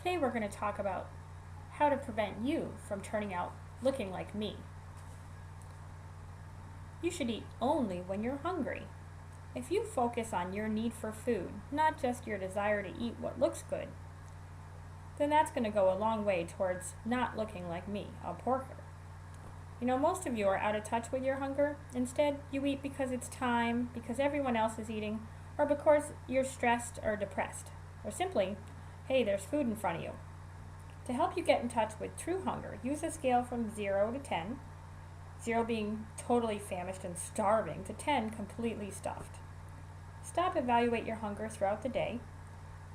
Today we're going to talk about how to prevent you from turning out looking like me. You should eat only when you're hungry. If you focus on your need for food, not just your desire to eat what looks good, then that's going to go a long way towards not looking like me, a porker. Most of you are out of touch with your hunger. Instead, you eat because it's time, because everyone else is eating, or because you're stressed or depressed, or simply, hey, there's food in front of you. To help you get in touch with true hunger, use a scale from 0 to 10, 0 being totally famished and starving, to 10 completely stuffed. Stop, evaluate your hunger throughout the day.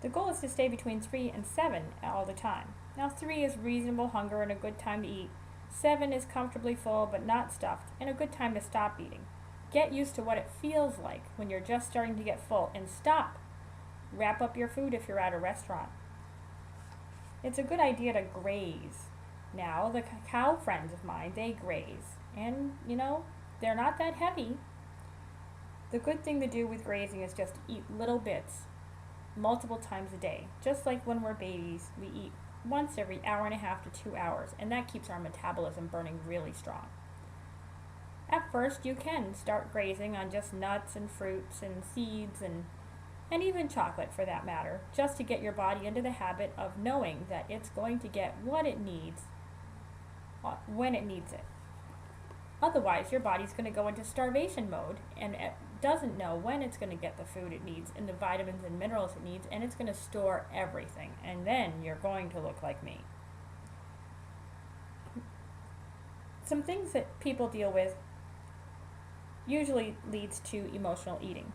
The goal is to stay between 3 and 7 all the time. Now 3 is reasonable hunger and a good time to eat. 7 is comfortably full but not stuffed and a good time to stop eating. Get used to what it feels like when you're just starting to get full and stop. Wrap up your food if you're at a restaurant. It's a good idea to graze. Now, the cow friends of mine, they graze. And, they're not that heavy. The good thing to do with grazing is just eat little bits multiple times a day. Just like when we're babies, we eat once every hour and a half to 2 hours, and that keeps our metabolism burning really strong. At first, you can start grazing on just nuts and fruits and seeds and even chocolate for that matter, just to get your body into the habit of knowing that it's going to get what it needs when it needs it. Otherwise, your body's going to go into starvation mode and it doesn't know when it's going to get the food it needs and the vitamins and minerals it needs, and it's going to store everything, and then you're going to look like me. Some things that people deal with usually leads to emotional eating.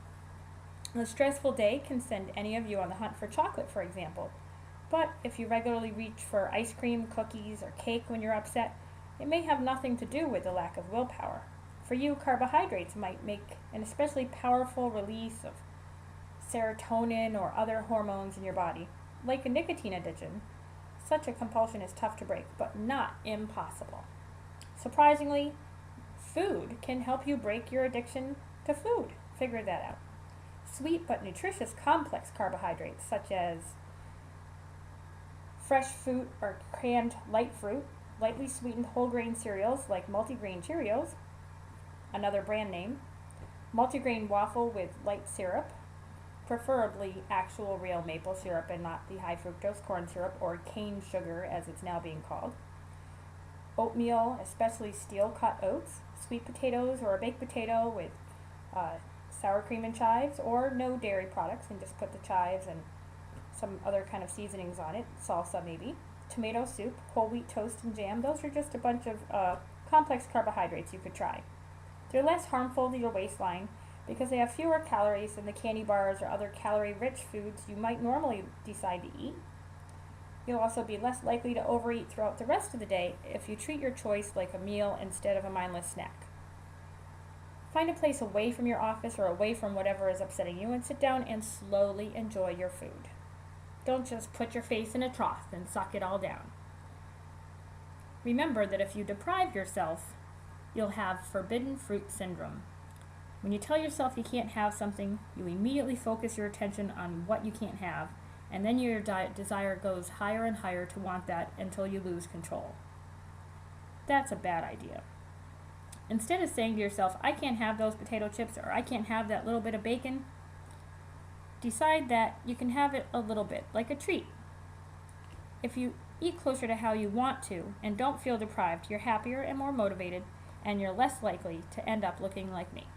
A stressful day can send any of you on the hunt for chocolate, for example. But if you regularly reach for ice cream, cookies, or cake when you're upset, it may have nothing to do with the lack of willpower. For you, carbohydrates might make an especially powerful release of serotonin or other hormones in your body. Like a nicotine addiction, such a compulsion is tough to break, but not impossible. Surprisingly, food can help you break your addiction to food. Figure that out. Sweet but nutritious complex carbohydrates such as fresh fruit or canned light fruit, lightly sweetened whole grain cereals like multigrain Cheerios, another brand name, multigrain waffle with light syrup, preferably actual real maple syrup and not the high fructose corn syrup or cane sugar as it's now being called, oatmeal, especially steel cut oats, sweet potatoes or a baked potato with sour cream and chives, or no dairy products and just put the chives and some other kind of seasonings on it, salsa maybe, tomato soup, whole wheat toast and jam. Those are just a bunch of complex carbohydrates you could try. They're less harmful to your waistline because they have fewer calories than the candy bars or other calorie-rich foods you might normally decide to eat. You'll also be less likely to overeat throughout the rest of the day if you treat your choice like a meal instead of a mindless snack. Find a place away from your office or away from whatever is upsetting you and sit down and slowly enjoy your food. Don't just put your face in a trough and suck it all down. Remember that if you deprive yourself, you'll have forbidden fruit syndrome. When you tell yourself you can't have something, you immediately focus your attention on what you can't have, and then your desire goes higher and higher to want that until you lose control. That's a bad idea. Instead of saying to yourself, I can't have those potato chips or I can't have that little bit of bacon, decide that you can have it a little bit, like a treat. If you eat closer to how you want to and don't feel deprived, you're happier and more motivated, and you're less likely to end up looking like me.